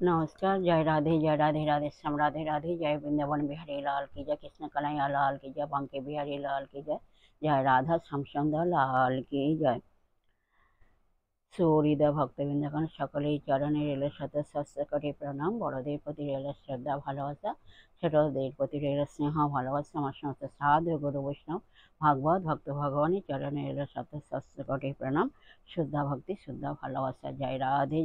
नमस्कार। जय राधे राधे श्याम राधे राधे। जय वृंदावन बिहारी लाल की जय, कृष्ण कन्हैया लाल की जय, बांके बिहारी लाल की जय, जय राधा श्याम सुंदर लाल की जय। সুহৃদ ভক্তবৃন্দগণ সকলেই চরণে রেলের সাথে সস্ত্রকটি প্রণাম। বড়দের প্রতি রেলের শ্রদ্ধা ভালোবাসা, ছোটদের প্রতি রেলের স্নেহ ভালোবাসা। আমার সমস্ত সাধু গুরু বৈষ্ণব ভাগবত ভক্ত ভগবানের চরণে রেলের সাথে সস্ত্রকটি প্রণাম, শুদ্ধা ভক্তি শুদ্ধা ভালোবাসা। জয় রাধে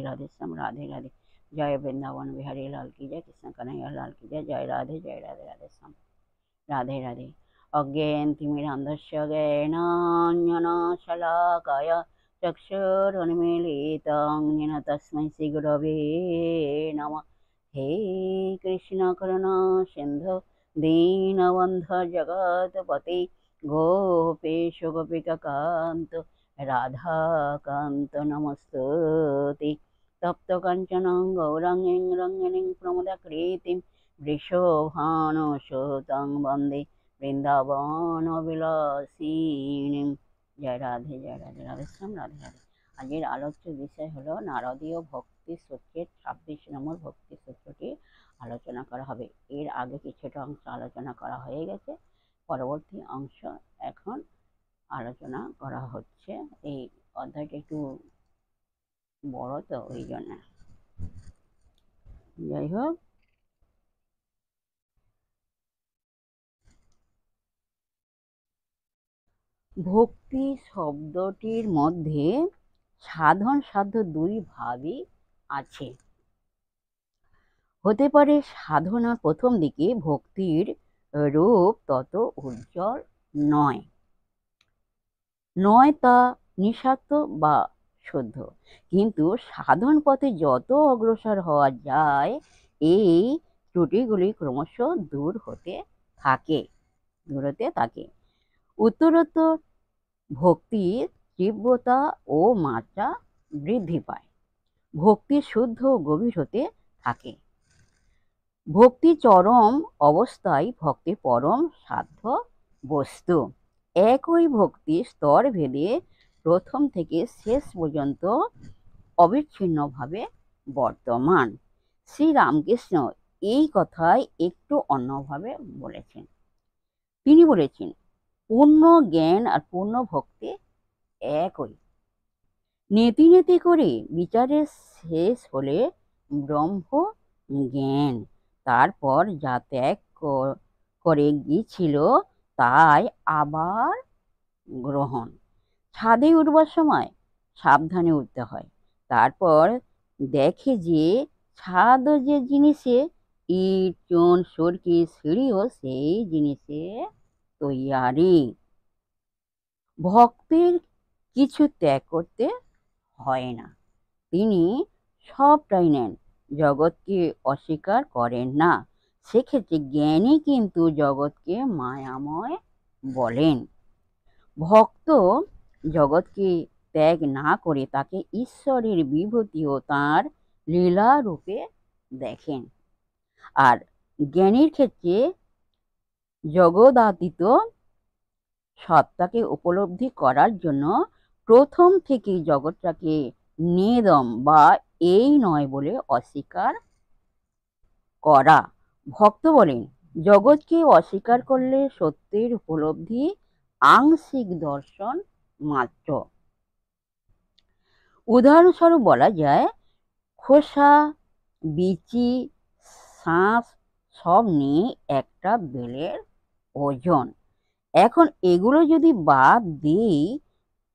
রাধে শ্যাম রাধে রাধে। জয় বৃন্দাবন বিহারী লাল কি জয়, কৃষ্ণ কন্হैया লাল কি জয়, জয় রাধে রাধে শ্যাম রাধে রাধে। অজ্ঞানতিমিরান্ধস্য জ্ঞানাঞ্জনশলাকায় चक्षुरुन्मीलितं येन तस्मै श्रीगुरवे नमः। हे कृष्ण करुणा सिन्धु दीनबन्धु जगत्पते, गोपेश गोपिकान्त राधाकान्त नमस्तुते। तप्तकाञ्चनं गौराङ्गीं रङ्गिणीं प्रमदाकृतिं वृषभानुसुतं वन्दे বৃন্দাবনবিলাসিনীম। জয় রাধে রাধে শ্যাম রাধে রাধে। আজকের আলোচ্য বিষয় হলো নারদীয় ভক্তি সূত্রের 26 নম্বর ভক্তি সূত্রটি আলোচনা করা হবে। এর আগে কিছুটা অংশ আলোচনা করা হয়ে গেছে, পরবর্তী অংশ এখন আলোচনা করা হচ্ছে। এই অধ্যায়টা একটু বড় তো ওই জন্য। যাই হোক, ভক্তি শব্দটির মধ্যে সাধন সাধ্য দুই ভাবই আছে। হতে পারে সাধনার প্রথম দিকে ভক্তির রূপ তত উজ্জ্বল নয় তা নিঃস্বার্থ বা শুদ্ধ, কিন্তু সাধন পথে যত অগ্রসর হওয়া যায় এই ত্রুটিগুলি ক্রমশ দূর হতে থাকে। উত্তরোত্তর ভক্তির তীব্রতা ও মাত্রা বৃদ্ধি পায়, ভক্তি শুদ্ধ ও গভীর হতে থাকে। ভক্তি চরম অবস্থায় ভক্তি পরম সাধ্য বস্তু। একই ভক্তি স্তর ভেদে প্রথম থেকে শেষ পর্যন্ত অবিচ্ছিন্নভাবে বর্তমান। শ্রীরামকৃষ্ণ এই কথায় একটু অন্যভাবে বলেছেন। তিনি বলেছেন, পূর্ণ জ্ঞান আর পূর্ণ ভক্তি একই। নেতি নেতি করে বিচারের শেষ হলে ব্রহ্ম জ্ঞান, তারপর যা ত্যাগ করে গিয়েছিল তাই আবার গ্রহণ। ছাদে উঠবার সময় সাবধানে উঠতে হয়, তারপর দেখে যে ছাদ যে জিনিসে, ইট চুন সরকি সিঁড়িও সেই জিনিসে তৈয়ারি। ভক্তের কিছু ত্যাগ করতে হয় না, তিনি সবটাই নেন, জগৎকে অস্বীকার করেন না। সেক্ষেত্রে জ্ঞানী কিন্তু জগৎকে মায়াময় বলেন। ভক্ত জগৎকে ত্যাগ না করে তাকে ঈশ্বরের বিভূতি ও তাঁর লীলা রূপে দেখেন। আর জ্ঞানীর ক্ষেত্রে জগদাতীত সত্তাকে উপলব্ধি করার জন্য প্রথম থেকেই জগৎটাকে নেদম বা এই নয় বলে অস্বীকার করা। ভক্ত বলেন, জগৎকে অস্বীকার করলে সত্যের উপলব্ধি আংশিক দর্শন মাত্র। উদাহরণস্বরূপ বলা যায়, খোসা বিচি শাঁস সব নিয়ে একটা বেলের ওজন। এখন এগুলো যদি বাদ দিই,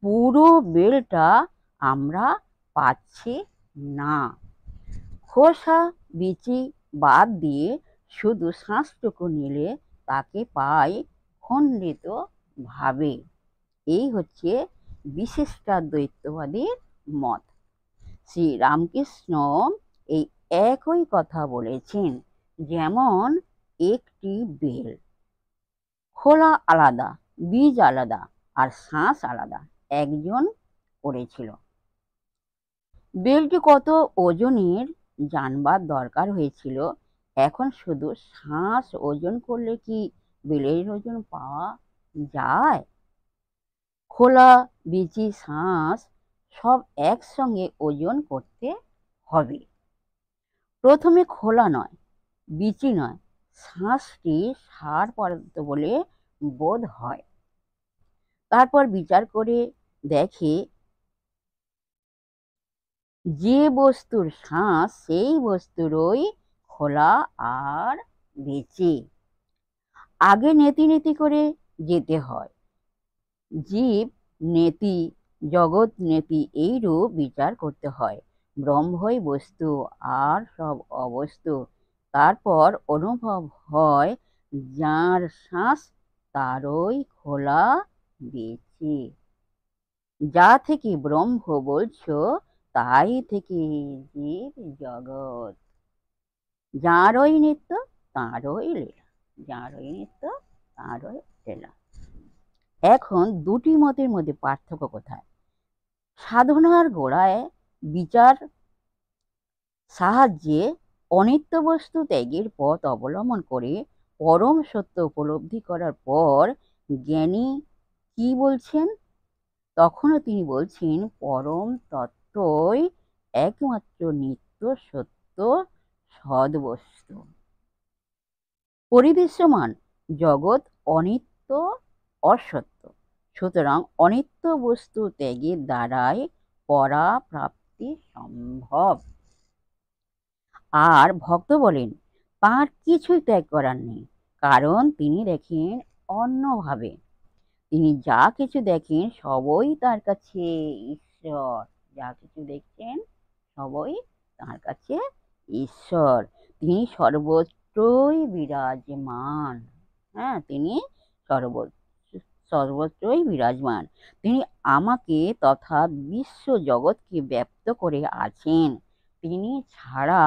পুরো বেলটা আমরা পাচ্ছি না। খোসা বিচি বাদ দিয়ে শুধু শাঁসটুকু নিলে তাকে পাই খণ্ডিত ভাবে। এই হচ্ছে বিশিষ্টাদ্বৈতবাদীর মত। শ্রী রামকৃষ্ণ এই একই কথা বলেছেন। যেমন একটি বেল, খোলা আলাদা, বীজ আলাদা আর শাঁস আলাদা একজন করেছিল। বেলটি কত ওজনের জানবার দরকার হয়েছিল, এখন শুধু শাঁস ওজন করলে কি বেলের ওজন পাওয়া যায়? খোলা বিচি শাঁস সব একসঙ্গে ওজন করতে হবে। প্রথমে খোলা নয়, বিচি নয়, শ্বাসটি সার পদার্থ বলে বোধ হয়। তারপর বিচার করে দেখে যে বস্তুর শ্বাস সেই বস্তুরই খোলা আর বেঁচে। আগে নেতি নেতি করে যেতে হয়। জীব নেতি, জগৎ নেতি, এইরূপ বিচার করতে হয়। ব্রহ্মই বস্তু আর সব অবস্তু। তারপর অনুভব হয় যার শ্বাস তারই খোলা বেঁচে। যা থেকে ব্রহ্ম বলছো তাই থেকে জীব জগৎ। যাঁরই নিত্য তাঁরই লীলা, যাঁরই নিত্য তাঁরই লীলা। এখন দুটি মতের মধ্যে পার্থক্য কোথায়? সাধনার গোড়ায় বিচার সাহায্যে অনিত্য বস্তু ত্যাগের পথ অবলম্বন করে পরম সত্য উপলব্ধি করার পর জ্ঞানী কি বলছেন? তখনও তিনি বলছেন পরম তত্ত্বই একমাত্র নিত্য সত্য সদ্বস্তু। পরিদৃশ্যমান জগৎ অনিত্য, অসত্য। সুতরাং অনিত্য বস্তু ত্যাগের দ্বারাই পরাপ্রাপ্তি সম্ভব। আর ভক্ত বলেন তাঁর কিছুই ত্যাগ করার নেই, কারণ তিনি দেখেন অন্যভাবে। তিনি যা কিছু দেখেন সবই তার কাছে ঈশ্বর। যা কিছু দেখছেন সবই তার কাছে ঈশ্বর। তিনি সর্বত্রই বিরাজমান। হ্যাঁ, তিনি সর্বত্রই বিরাজমান। তিনি আমাকে তথা বিশ্ব জগৎকে ব্যপ্ত করে আছেন। তিনি ছাড়া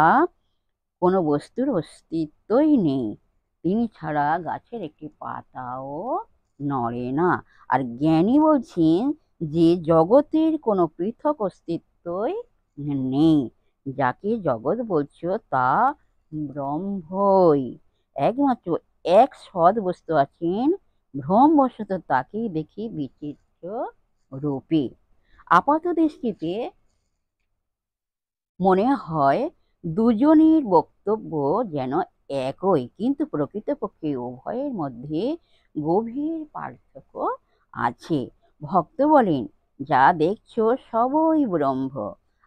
কোনো বস্তুর অস্তিত্বই নেই। তিনি ছাড়া গাছের একটি পাতাও নড়ে না। আর জ্ঞানী বলছেন যে জগতের কোনো পৃথক অস্তিত্বই নেই। যাকে জগৎ বলছো তা ব্রহ্মই। একমাত্র এক সৎ বস্তু আছেন, ভ্রমবশত তাকেই দেখি বিচিত্র রূপে। আপাত দৃষ্টিতে মনে হয় দুজনের বক্তব্য যেন একই, কিন্তু প্রকৃতপক্ষে উভয়ের মধ্যে গভীর পার্থক্য আছে। ভক্ত বলেন যা দেখছো সবই ব্রহ্ম,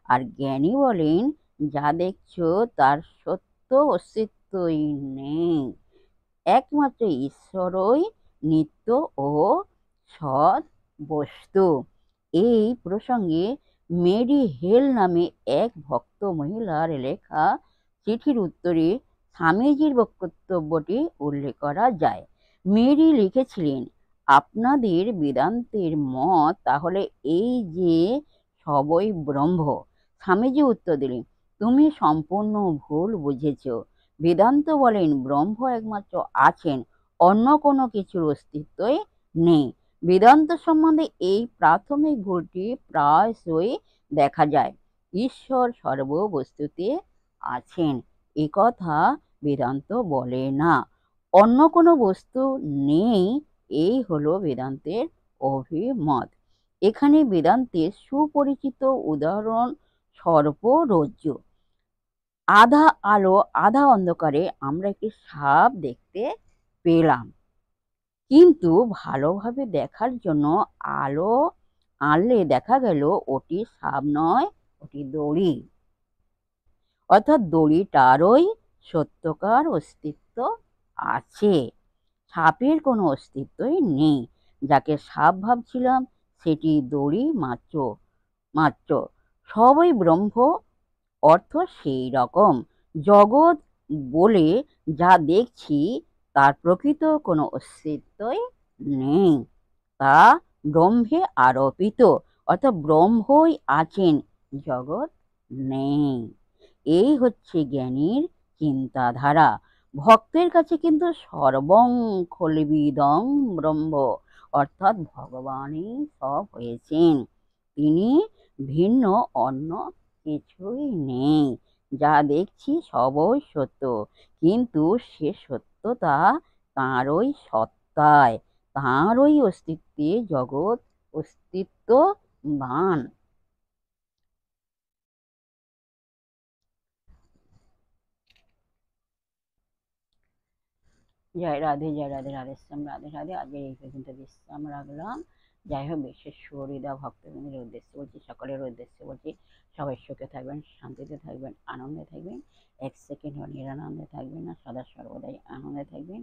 আর জ্ঞানী বলেন যা দেখছো তার সত্য অস্তিত্বই নেই। একমাত্র ঈশ্বরই নিত্য ও সৎ বস্তু। এই প্রসঙ্গে মেরি হেল নামে এক ভক্ত মহিলার লেখা চিঠির উত্তরে স্বামীজির বক্তব্যটি উল্লেখ করা যায়। মেরি লিখেছিলেন, আপনাদের বেদান্তের মত তাহলে এই যে সবই ব্রহ্ম। স্বামীজি উত্তর দিলেন, তুমি সম্পূর্ণ ভুল বুঝেছ। বেদান্ত বলেন ব্রহ্ম একমাত্র আছেন, অন্য কোনো কিছুর অস্তিত্বই নেই। বেদান্ত সম্বন্ধে এই প্রাথমিক ভুলটি প্রায়শই দেখা যায়। ঈশ্বর সর্ববস্তুতে আছেন একথা বেদান্ত বলে না। অন্য কোনো বস্তু নেই, এই হলো বেদান্তের অভিমত। এখানে বেদান্তের সুপরিচিত উদাহরণ সর্পরজ্জু। আধা আলো আধা অন্ধকারে আমরা একটি সাপ দেখতে পেলাম, কিন্তু ভালোভাবে দেখার জন্য আলো আনলে দেখা গেল ওটি সাপ নয়, ওটি দড়ি। অর্থাৎ দড়িটারই সত্যকার অস্তিত্ব আছে, সাপের কোনো অস্তিত্বই নেই। যাকে সাপ ভাবছিলাম সেটি দড়ি মাত্র মাত্র। সবই ব্রহ্ম অর্থ সেই রকম। জগৎ বলে যা দেখছি তার প্রকৃত কোনো অস্তিত্বই নেই, তা ব্রহ্মে আরোপিত। অর্থাৎ ব্রহ্মই আছেন, জগৎ নেই। এই হচ্ছে জ্ঞানীর চিন্তাধারা। ভক্তের কাছে কিন্তু সর্বং খলবিদং ব্রহ্ম, অর্থাৎ ভগবানই সব হয়েছেন। তিনি ভিন্ন অন্য কিছুই নেই। যা দেখছি সবই সত্য, কিন্তু সে সত্যতা তাঁরই সত্তায়, তাঁরই অস্তিত্বে জগৎ অস্তিত্ববান। জয় রাধে, জয় রাধে, রাধেশ্যাম, রাধে রাধে। আজকের এই পর্যন্ত বিশ্রাম রাখলাম। যাই হোক, বিশেষ সুহৃদা ভক্তবৃন্দের উদ্দেশ্যে বলছি, সকলের উদ্দেশ্যে বলছি, সবাই সুখে থাকবেন, শান্তিতে থাকবেন, আনন্দে থাকবেন, এক সেকেন্ডও নিরানন্দে থাকবেন না, সদা সর্বদাই আনন্দে থাকবেন।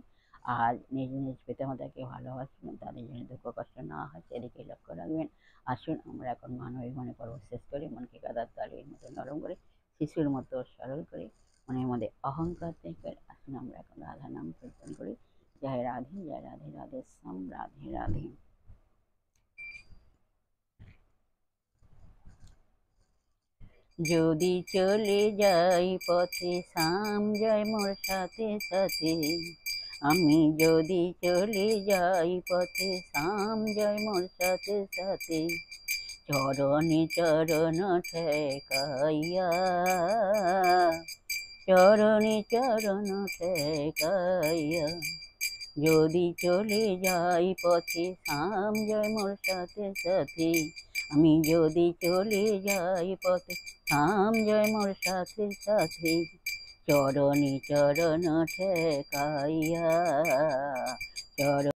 আর নিজ নিজ পিতামাতাকে ভালোবাসবেন, তাদের জন্য দুঃখ কষ্ট না হয় সেদিকে লক্ষ্য রাখবেন। আসুন আমরা এখন মানবিক মনে পর্ব শেষ করে মনকে কাদার তালির মতো নরম করে, শিশুর মতো সরল করে, মনের মধ্যে অহংকার থেকে আসুন আমরা এখন রাধা নাম কীর্তন করি। জয় রাধে, জয় রাধে, রাধে শ্যাম, রাধে রাধে। যদি চলে যাই পথে শ্যাম জয় মোর সাথে সাথে, আমি যদি চলে যাই পথে শ্যাম জয় মোর সাথে সাথে, চরণে চরণ ঠেকাইয়া, চরণে চরণ ঠেকাইয়া, যদি চলে যাই পথে শ্যাম জয় মোর সাথে সাথে, আমি যদি চলে যাই পথে শ্যাম জয় মোর সাথে সাথে, চরণে চরণ ঠেকাইয়া, চরণ